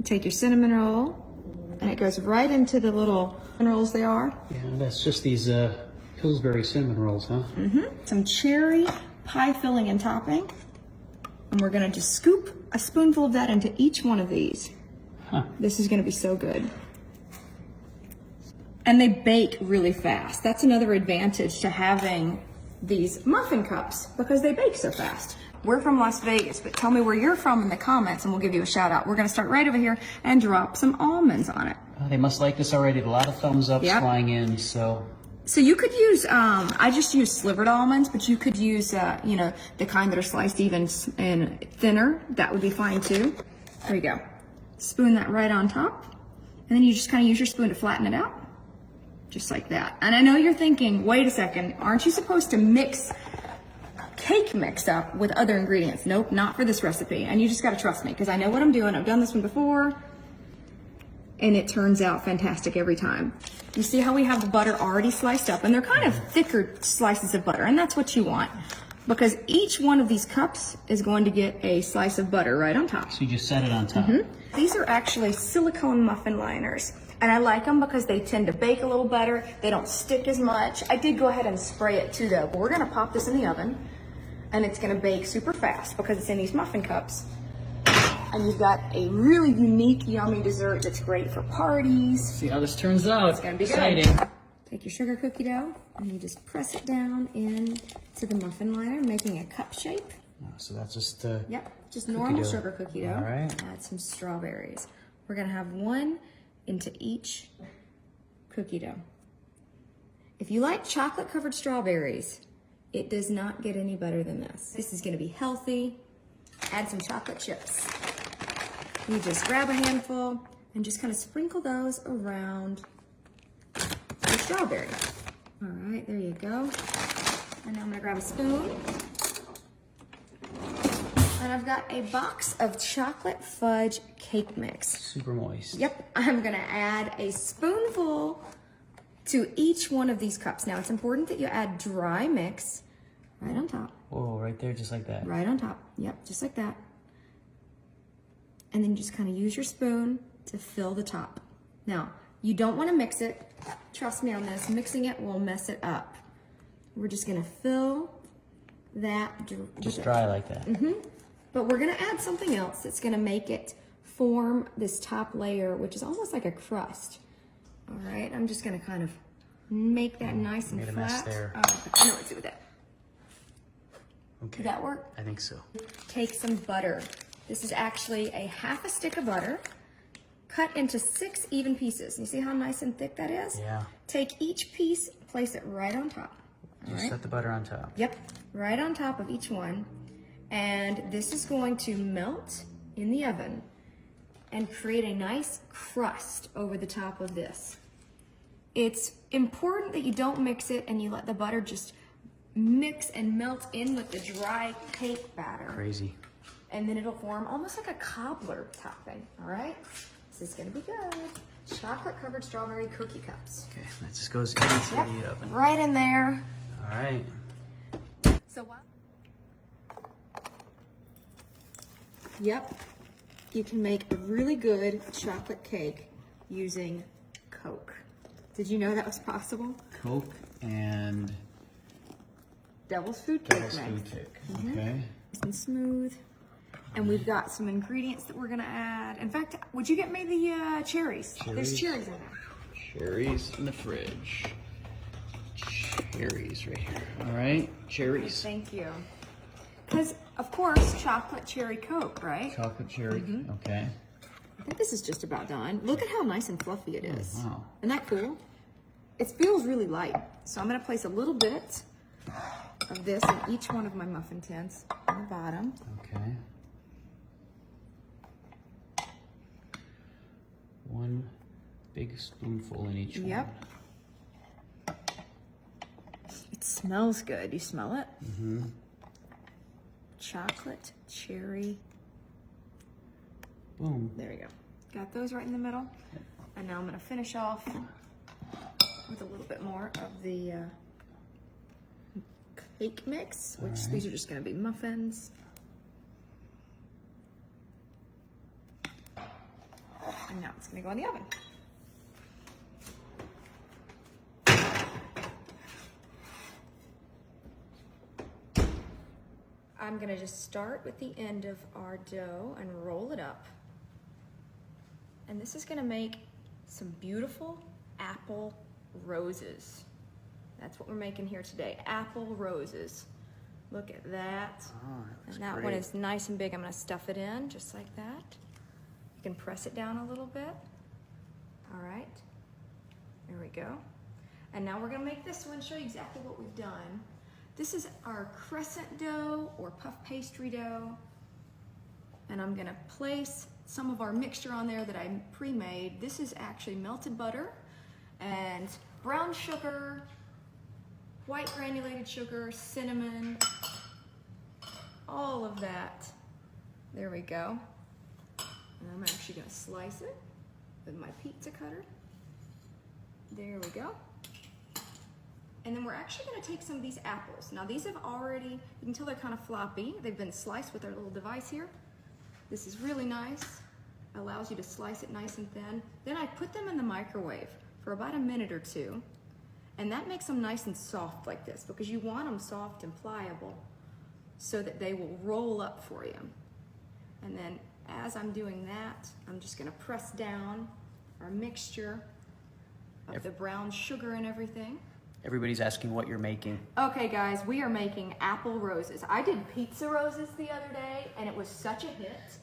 take your cinnamon roll, and it goes right into the little rolls they are. Yeah, that's just these Pillsbury cinnamon rolls, huh? Some cherry pie filling and topping. And we're gonna just scoop a spoonful of that into each one of these. Huh. This is gonna be so good. And they bake really fast. That's another advantage to having these muffin cups, because they bake so fast. We're from Las Vegas, but tell me where you're from in the comments and we'll give you a shout out. We're gonna start right over here and drop some almonds on it. Oh, they must like this already. A lot of thumbs ups Yep. flying in, so. So you could use, I just use slivered almonds, but you could use, you know, the kind that are sliced even and thinner. That would be fine too. There you go. Spoon that right on top. And then you just kind of use your spoon to flatten it out. Just like that. And I know you're thinking, wait a second, aren't you supposed to mix cake mix up with other ingredients? Nope, not for this recipe. And you just gotta trust me, because I know what I'm doing. I've done this one before, and it turns out fantastic every time. You see how we have the butter already sliced up, and they're kind of thicker slices of butter, and that's what you want, because each one of these cups is going to get a slice of butter right on top. So you just set it on top. These are actually silicone muffin liners, and I like them because they tend to bake a little better. They don't stick as much. I did go ahead and spray it too though, but we're gonna pop this in the oven, and it's gonna bake super fast because it's in these muffin cups. And you've got a really unique, yummy dessert that's great for parties. See how this turns out. It's gonna be exciting. good. Take your sugar cookie dough and you just press it down into the muffin liner, making a cup shape. Oh, so that's just Yep, just normal dough. sugar cookie dough. All right. Add some strawberries. We're gonna have one into each cookie dough. If you like chocolate covered strawberries, it does not get any better than this. This is gonna be healthy. Add some chocolate chips. You just grab a handful and just kind of sprinkle those around the strawberry. All right, there you go. And now I'm gonna grab a spoon. And I've got a box of chocolate fudge cake mix. super moist. Yep, I'm gonna add a spoonful to each one of these cups. Now it's important that you add dry mix right on top. Whoa, right there, just like that. Right on top, yep, just like that. And then just kind of use your spoon to fill the top. Now, you don't wanna mix it. Trust me on this, mixing it will mess it up. We're just gonna fill that. Just dry like that. But we're gonna add something else that's gonna make it form this top layer, which is almost like a crust. All right, I'm just gonna kind of make that nice and made a flat. mess there. I know what to do with that. Okay. Did that work? I think so. Take some butter. This is actually a half a stick of butter cut into 6 even pieces. You see how nice and thick that is? Yeah. Take each piece, place it right on top. All Just right? set the butter on top. Yep, right on top of each one. And this is going to melt in the oven and create a nice crust over the top of this. It's important that you don't mix it and you let the butter just mix and melt in with the dry cake batter. Crazy. And then it'll form almost like a cobbler topping, all right? This is gonna be good. Chocolate covered strawberry cookie cups. Okay, that just goes into the oven. Right in there. All right. So what? Yep, you can make a really good chocolate cake using Coke. Did you know that was possible? Coke and Devil's food cake devil's mix. food cake. Okay. Nice and smooth. And we've got some ingredients that we're gonna add. In fact, would you get me the cherries? There's cherries in there. Cherries in the fridge. Cherries right here. All right, cherries. Thank you. Because, of course, chocolate cherry Coke, right? Chocolate cherry. Okay. I think this is just about done. Look at how nice and fluffy it is. Wow. Isn't that cool? It feels really light. So I'm gonna place a little bit of this in each one of my muffin tins on the bottom. Okay. One big spoonful in each one. Yep. It smells good. You smell it? Chocolate cherry. Boom. There we go. Got those right in the middle. And now I'm gonna finish off with a little bit more of the cake mix, which these are just gonna be muffins. And now it's gonna go in the oven. I'm gonna just start with the end of our dough and roll it up. And this is gonna make some beautiful apple roses. That's what we're making here today, apple roses. Look at that. Oh, that looks And that great. one is nice and big. I'm gonna stuff it in just like that. You can press it down a little bit. All right, there we go. And now we're gonna make this one, show you exactly what we've done. This is our crescent dough or puff pastry dough. And I'm gonna place some of our mixture on there that I pre-made. This is actually melted butter and brown sugar, white granulated sugar, cinnamon, all of that. There we go. And I'm actually gonna slice it with my pizza cutter. There we go. And then we're actually gonna take some of these apples. Now these have already, you can tell they're kind of floppy. They've been sliced with our little device here. This is really nice. Allows you to slice it nice and thin. Then I put them in the microwave for about a minute or two. And that makes them nice and soft like this because you want them soft and pliable so that they will roll up for you. And then as I'm doing that, I'm just gonna press down our mixture of the brown sugar and everything. Everybody's asking what you're making. Okay guys, we are making apple roses. I did pizza roses the other day and it was such a hit.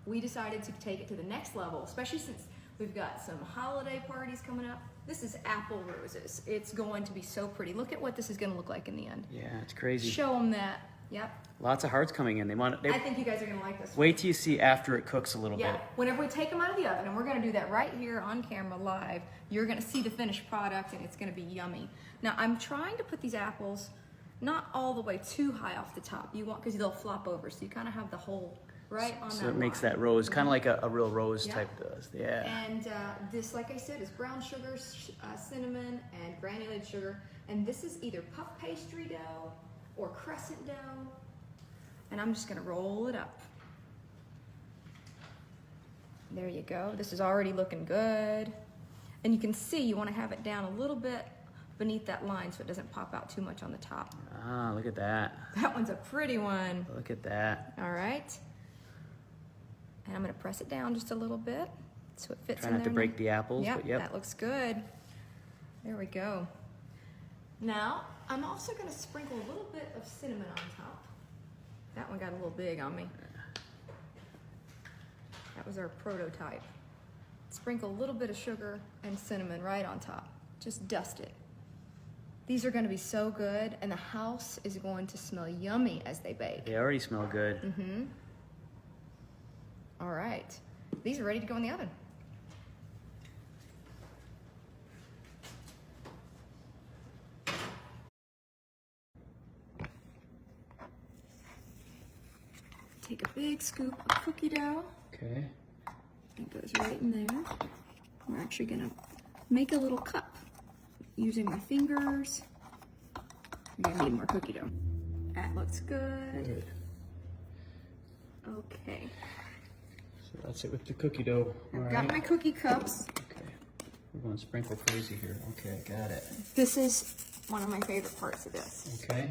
We decided to take it to the next level, especially since we've got some holiday parties coming up. This is apple roses. It's going to be so pretty. Look at what this is gonna look like in the end. Yeah, it's crazy. Show them that. Yep. Lots of hearts coming in. I think you guys are gonna like this one. Wait till you see after it cooks a little Yeah, bit. whenever we take them out of the oven, and we're gonna do that right here on camera live, you're gonna see the finished product and it's gonna be yummy. Now I'm trying to put these apples not all the way too high off the top. You want, because they'll flop over, so you kind of have the hole right on that So it makes line. that rose, kind of like a real rose Yeah. type does. Yeah. And this, like I said, is brown sugar, cinnamon, and granulated sugar. And this is either puff pastry dough or crescent dough. And I'm just gonna roll it up. There you go. This is already looking good. And you can see you wanna have it down a little bit beneath that line so it doesn't pop out too much on the top. Ah, look at that. That one's a pretty one. Look at that. All right. And I'm gonna press it down just a little bit so it fits Try in not there. to break the apples, Yep, but yep. that looks good. There we go. Now, I'm also gonna sprinkle a little bit of cinnamon on top. That one got a little big on me. That was our prototype. Sprinkle a little bit of sugar and cinnamon right on top. Just dust it. These are gonna be so good, and the house is going to smell yummy as they bake. They already smell good. Mm-hmm. All right, these are ready to go in the oven. Take a big scoop of cookie dough. Okay. It goes right in there. We're actually gonna make a little cup using my fingers. We're gonna need more cookie dough. That looks good. Good. Okay. So that's it with the cookie dough. All I've got my right. cookie cups. Okay. We're going sprinkle crazy here. Okay, got it. This is one of my favorite parts of this Okay.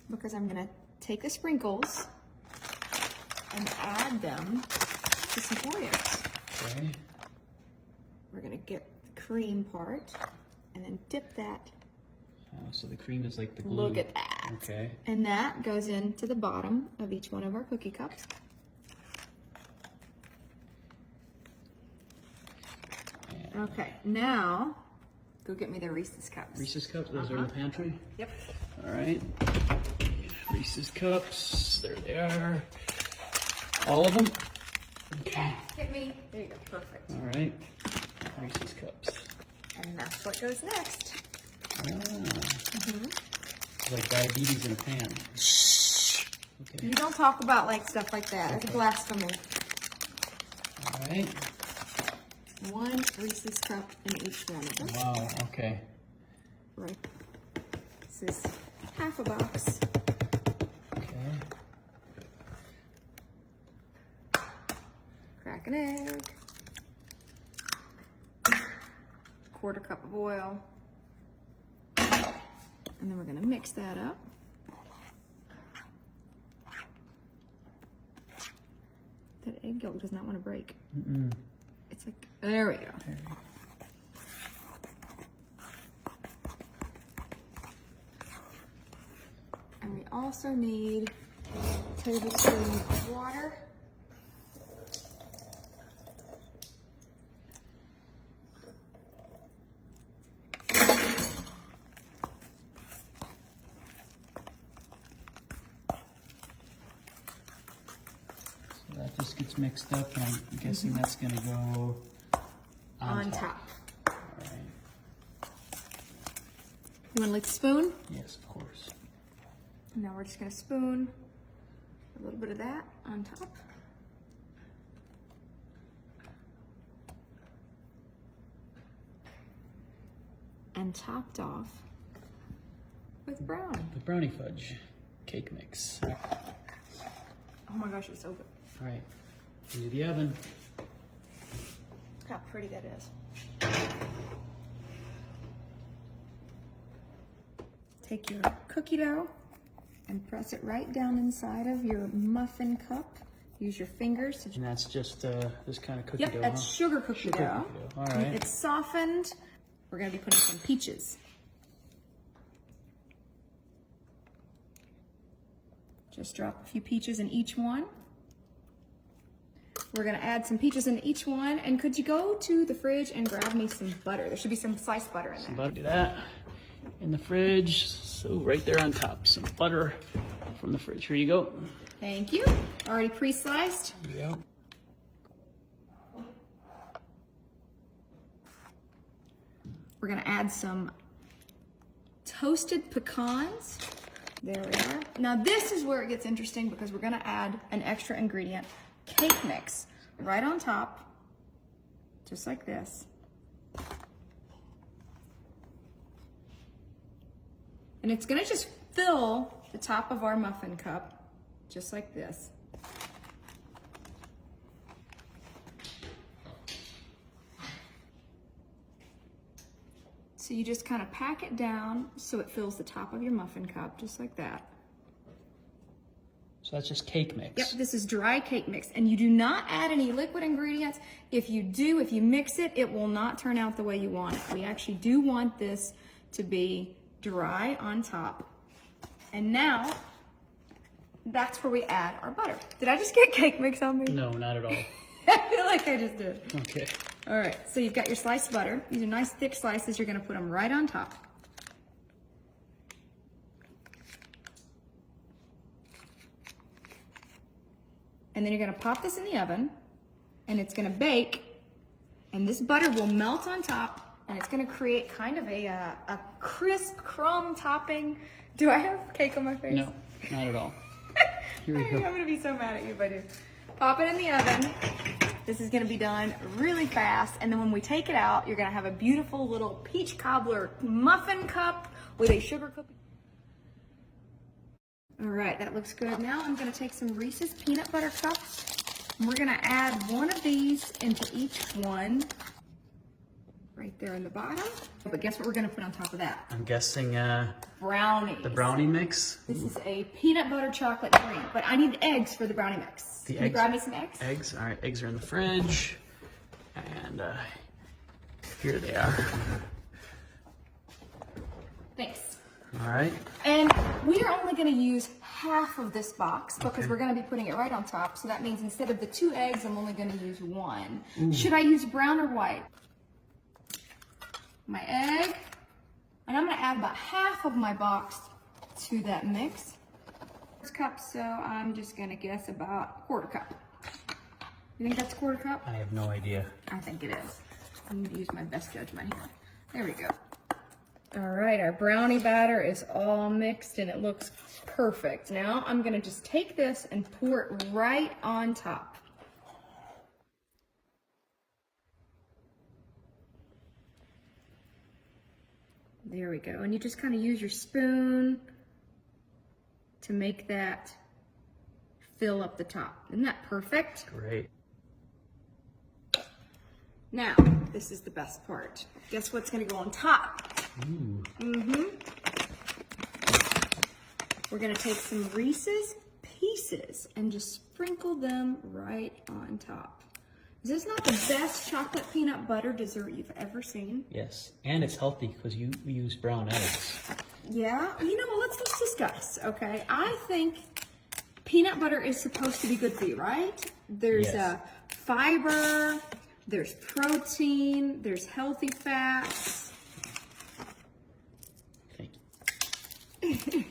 because I'm gonna take the sprinkles and add them to some Oreos. Okay. We're gonna get the cream part and then dip that. So the cream is like the glue. Look at that. Okay. And that goes into the bottom of each one of our cookie cups. And Okay, now go get me the Reese's cups. Reese's cups, those are in the pantry? Yep. All right. Reese's cups, there they are. All of them? Okay. Get me. There you go. Perfect. All right. Reese's cups. And that's what goes next. Ah. It's like diabetes in a pan. Okay. You don't talk about like stuff like that. It's blasphemy. All right. One Reese's cup in each one of them. Wow. Okay. Right. This is half a box. Okay. Crack an egg. 1/4 cup of oil. And then we're gonna mix that up. That egg yolk does not want to break. It's like, there we go. And we also need a tablespoon of water. That just gets mixed up, and I'm guessing that's going to go on top. All right. You want to lick the spoon? Yes, of course. Now we're just going to spoon a little bit of that on top. And topped off with brownie. The brownie fudge cake mix. Oh my gosh, it's so good. All right, into the oven. Look how pretty that is. Take your cookie dough and press it right down inside of your muffin cup. Use your fingers to... And that's just this kind of cookie Yep, dough, that's huh? sugar cookie dough. All right. It's softened. We're gonna be putting some peaches. Just drop a few peaches in each one. We're gonna add some peaches in each one. And could you go to the fridge and grab me some butter? There should be some sliced butter in there. Some butter, do that in the fridge. So right there on top, some butter from the fridge. Here you go. Thank you. Already pre-sliced. Yeah. We're gonna add some toasted pecans. There we are. Now this is where it gets interesting because we're gonna add an extra ingredient, cake mix, right on top, just like this. And it's gonna just fill the top of our muffin cup, just like this. So you just kind of pack it down so it fills the top of your muffin cup, just like that. So that's just cake mix. Yep, this is dry cake mix. And you do not add any liquid ingredients. If you do, if you mix it, it will not turn out the way you want it. We actually do want this to be dry on top. And now, that's where we add our butter. Did I just get cake mix on me? No, not at all. I feel like I just did. Okay. All right, so you've got your sliced butter. These are nice thick slices. You're gonna put them right on top. And then you're gonna pop this in the oven and it's gonna bake and this butter will melt on top and it's gonna create kind of a crisp crumb topping. Do I have cake on my face? No, not at all. Here we go. I'm gonna be so mad at you if I do. Pop it in the oven. This is gonna be done really fast. And then when we take it out, you're gonna have a beautiful little peach cobbler muffin cup with a sugar cookie. All right, that looks good. Now I'm gonna take some Reese's peanut butter cups. And we're gonna add one of these into each one. Right there in the bottom. But guess what we're gonna put on top of that? I'm guessing Brownies. the brownie mix. This is a peanut butter chocolate cream, but I need eggs for the brownie mix. Can you grab me some eggs? Eggs, all right, eggs are in the fridge. And here they are. Thanks. All right. And we are only gonna use half of this box because we're gonna be putting it right on top. So that means instead of the 2 eggs, I'm only gonna use 1. Should I use brown or white? My egg. And I'm gonna add about half of my box to that mix. Cup, so I'm just gonna guess about 1/4 cup. You think that's 1/4 cup? I have no idea. I think it is. I'm gonna use my best judgment here. There we go. All right, our brownie batter is all mixed and it looks perfect. Now I'm gonna just take this and pour it right on top. There we go. And you just kind of use your spoon to make that fill up the top. Isn't that perfect? Great. Now, this is the best part. Guess what's gonna go on top? Ooh. We're gonna take some Reese's Pieces and just sprinkle them right on top. Is this not the best chocolate peanut butter dessert you've ever seen? Yes, and it's healthy because you use brown eggs. Yeah, you know, let's discuss, okay? I think peanut butter is supposed to be good for you, right? There's Yes. Fiber, there's protein, there's healthy fats. Thank you.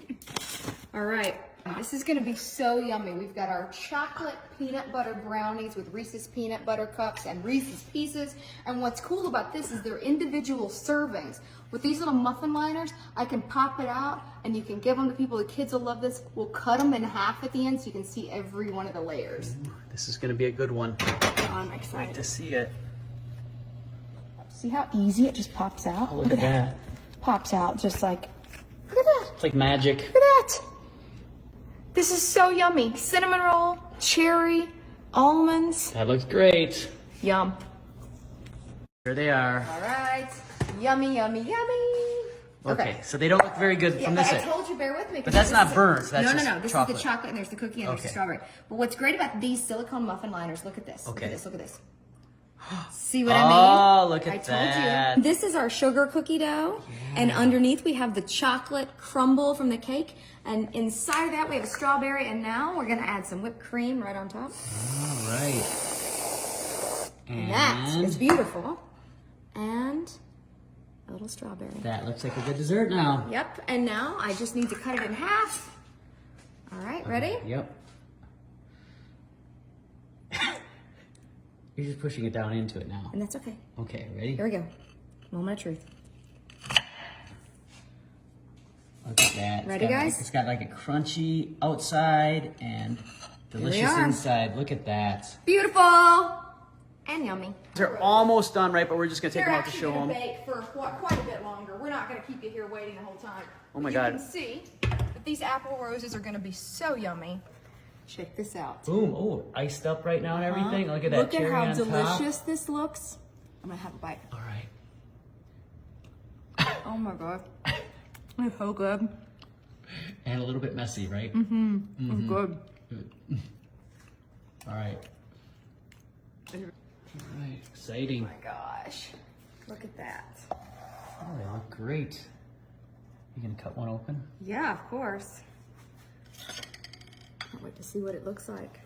All right, this is gonna be so yummy. We've got our chocolate peanut butter brownies with Reese's peanut butter cups and Reese's Pieces. And what's cool about this is they're individual servings. With these little muffin liners, I can pop it out and you can give them to people. The kids will love this. We'll cut them in half at the end so you can see every one of the layers. Ooh, this is gonna be a good one. I'm excited To see it. See how easy it just pops out? Oh, look at that. Pops out just like, look at that. It's like magic. Look at that. This is so yummy. Cinnamon roll, cherry, almonds. That looks great. Yum. Here they are. All right. Yummy, yummy, yummy. Okay, so they don't look very good Yeah, from but this I end. told you, bear with me. But that's not burnt, that's no, just no. This chocolate. is the chocolate, and there's the cookie, and there's the Okay. strawberry. But what's great about these silicone muffin liners, look at this. Look Okay. at this, look at this. See what I Oh, mean? look at I told that. you. This is our sugar cookie dough, and underneath we have the chocolate crumble from the cake, and inside of that we have a strawberry, and now we're gonna add some whipped cream right on top. All right. And that is beautiful. And a little strawberry. That looks like a good dessert now. Yep, and now I just need to cut it in half. All right, ready? Yep. You're just pushing it down into it now. And that's okay. Okay, ready? Here we go. Moment of truth. Look at that. It's Ready, got guys? it's got like a crunchy outside and delicious are. inside. Look at that. Beautiful and yummy. They're almost done, right? But we're just gonna take They're them out to actually show gonna them. bake for quite a bit longer. We're not gonna keep you here waiting the whole time. Oh my You God. can see that these apple roses are gonna be so yummy. Check this out. Boom! Oh, iced up right now and everything. Look at that Look at cherry how on top. delicious this looks. I'm gonna have a bite. All right. Oh my God. It's so good. And a little bit messy, right? It's good. All right. All right. Exciting. Oh my gosh. Look at that. Oh, they look great. You gonna cut one open? Yeah, of course. Can't wait to see what it looks like.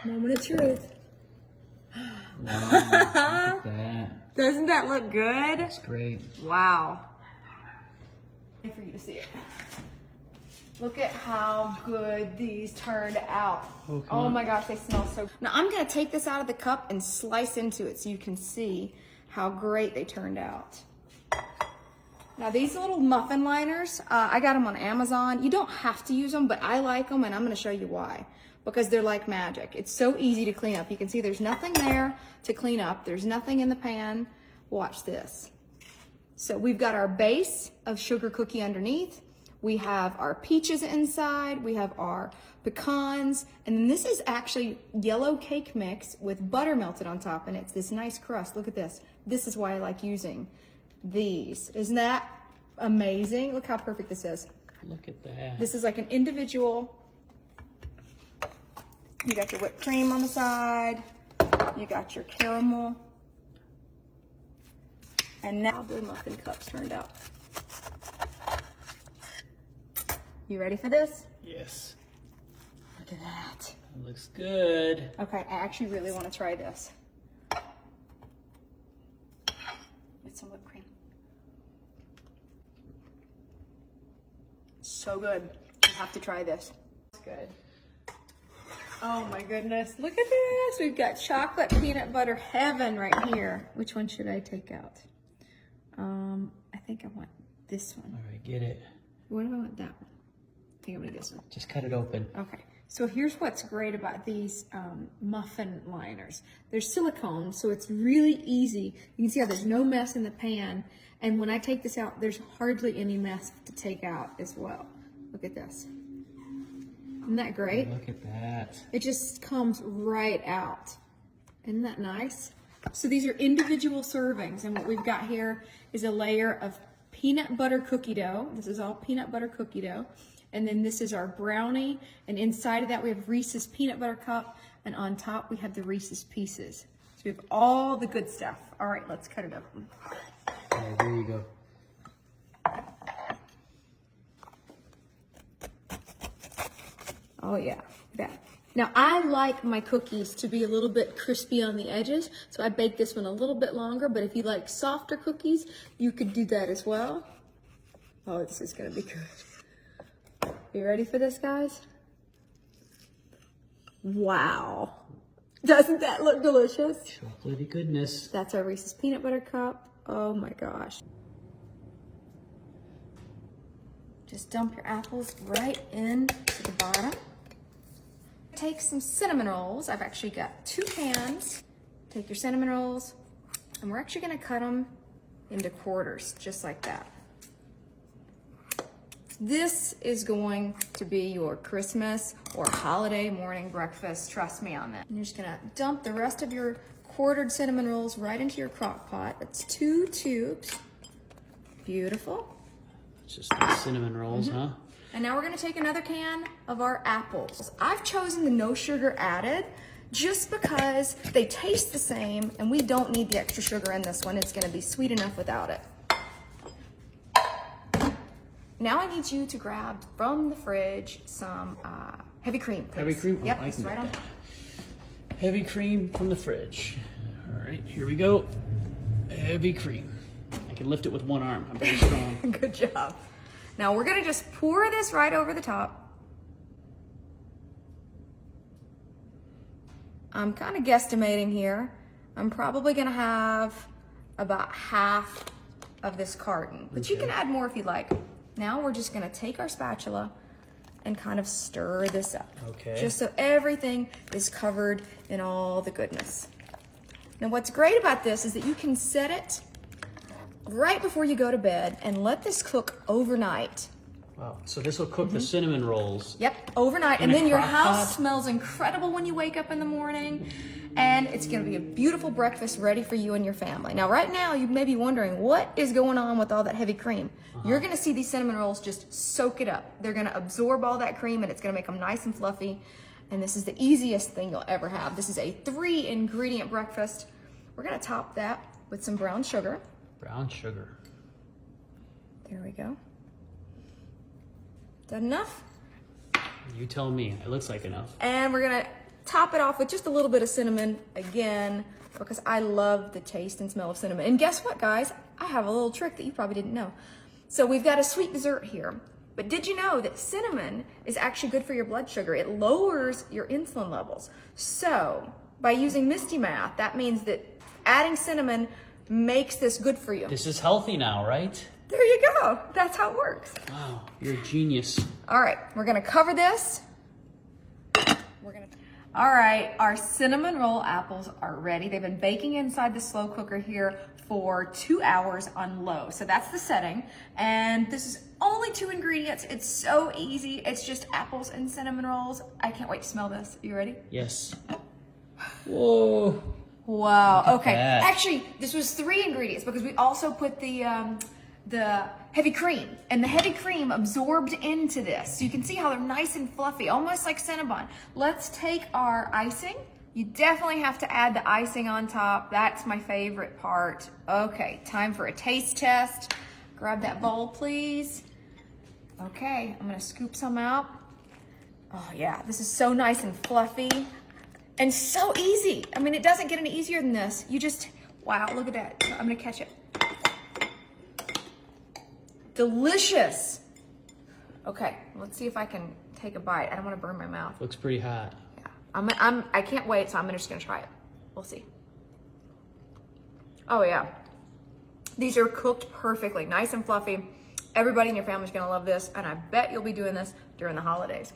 Moment of truth. Wow, look at that. Doesn't that look good? That's great. Wow. And for you to see it. Look at how good these turned out. Oh, come Oh on. my gosh, they smell so good. Now I'm gonna take this out of the cup and slice into it so you can see how great they turned out. Now these little muffin liners, I got them on Amazon. You don't have to use them, but I like them and I'm gonna show you why. Because they're like magic. It's so easy to clean up. You can see there's nothing there to clean up. There's nothing in the pan. Watch this. So we've got our base of sugar cookie underneath. We have our peaches inside. We have our pecans. And then this is actually yellow cake mix with butter melted on top. And it's this nice crust. Look at this. This is why I like using these. Isn't that amazing? Look how perfect this is. Look at that. This is like an individual. You got your whipped cream on the side. You got your caramel. And now the muffin cups turned out. You ready for this? Yes. Look at that. That looks good. Okay, I actually really want to try this. With some whipped cream. So good. You have to try this. It's good. Oh my goodness. Look at this. We've got chocolate peanut butter heaven right here. Which one should I take out? I think I want this one. All right, get it. What if I want that one? I think I'm gonna do this one. Just cut it open. Okay, so here's what's great about these muffin liners. They're silicone, so it's really easy. You can see how there's no mess in the pan. And when I take this out, there's hardly any mess to take out as well. Look at this. Isn't that great? Look at that. It just comes right out. Isn't that nice? So these are individual servings, and what we've got here is a layer of peanut butter cookie dough. This is all peanut butter cookie dough. And then this is our brownie, and inside of that we have Reese's peanut butter cup, and on top we have the Reese's Pieces. So we have all the good stuff. All right, let's cut it open. Okay, there you go. Oh yeah, that. Now I like my cookies to be a little bit crispy on the edges, so I bake this one a little bit longer, but if you like softer cookies, you could do that as well. Oh, this is gonna be good. You ready for this, guys? Wow. Doesn't that look delicious? Chocolatey goodness. That's our Reese's peanut butter cup. Oh my gosh. Just dump your apples right into the bottom. Take some cinnamon rolls. I've actually got 2 cans. Take your cinnamon rolls, and we're actually gonna cut them into quarters, just like that. This is going to be your Christmas or holiday morning breakfast. Trust me on that. And you're just gonna dump the rest of your quartered cinnamon rolls right into your crock pot. That's 2 tubes. Beautiful. Just the cinnamon rolls, huh? And now we're gonna take another can of our apples. I've chosen the no sugar added just because they taste the same and we don't need the extra sugar in this one. It's gonna be sweet enough without it. Now I need you to grab from the fridge some heavy cream, please. Heavy cream? Yep, Oh, I it's can right get on that. top. Heavy cream from the fridge. All right, here we go. Heavy cream. I can lift it with one arm. I'm very strong. Good job. Now we're gonna just pour this right over the top. I'm kind of guesstimating here. I'm probably gonna have about half of this carton, but you can add more if you like. Now we're just gonna take our spatula and kind of stir this up. Okay. Just so everything is covered in all the goodness. Now what's great about this is that you can set it right before you go to bed and let this cook overnight. Wow, so this will cook the cinnamon rolls. Yep, overnight. In And a then your crock house pot? smells incredible when you wake up in the morning. And it's gonna be a beautiful breakfast ready for you and your family. Now, right now, you may be wondering, what is going on with all that heavy cream? You're gonna see these cinnamon rolls just soak it up. They're gonna absorb all that cream and it's gonna make them nice and fluffy. And this is the easiest thing you'll ever have. This is a 3-ingredient breakfast. We're gonna top that with some brown sugar. Brown sugar. There we go. That enough? You tell me. It looks like enough. And we're gonna top it off with just a little bit of cinnamon again, because I love the taste and smell of cinnamon. And guess what, guys? I have a little trick that you probably didn't know. So we've got a sweet dessert here. But did you know that cinnamon is actually good for your blood sugar? It lowers your insulin levels. So by using Mistie math, that means that adding cinnamon makes this good for you. This is healthy now, right? There you go. That's how it works. Wow, you're a genius. All right, we're gonna cover this. All right, our cinnamon roll apples are ready. They've been baking inside the slow cooker here for 2 hours on low. So that's the setting. And this is only 2 ingredients. It's so easy. It's just apples and cinnamon rolls. I can't wait to smell this. You ready? Yes. Whoa. Wow, okay. that. Actually, this was 3 ingredients because we also put the heavy cream, and the heavy cream absorbed into this. So you can see how they're nice and fluffy, almost like Cinnabon. Let's take our icing. You definitely have to add the icing on top. That's my favorite part. Okay, time for a taste test. Grab that bowl, please. Okay, I'm gonna scoop some out. Oh yeah, this is so nice and fluffy and so easy. I mean, it doesn't get any easier than this. You just, wow, look at that. I'm gonna catch it. Delicious. Okay, let's see if I can take a bite. I don't want to burn my mouth. Looks pretty hot. Yeah, I can't wait, so I'm just gonna try it. We'll see. Oh yeah, these are cooked perfectly, nice and fluffy. Everybody in your family's gonna love this, and I bet you'll be doing this during the holidays.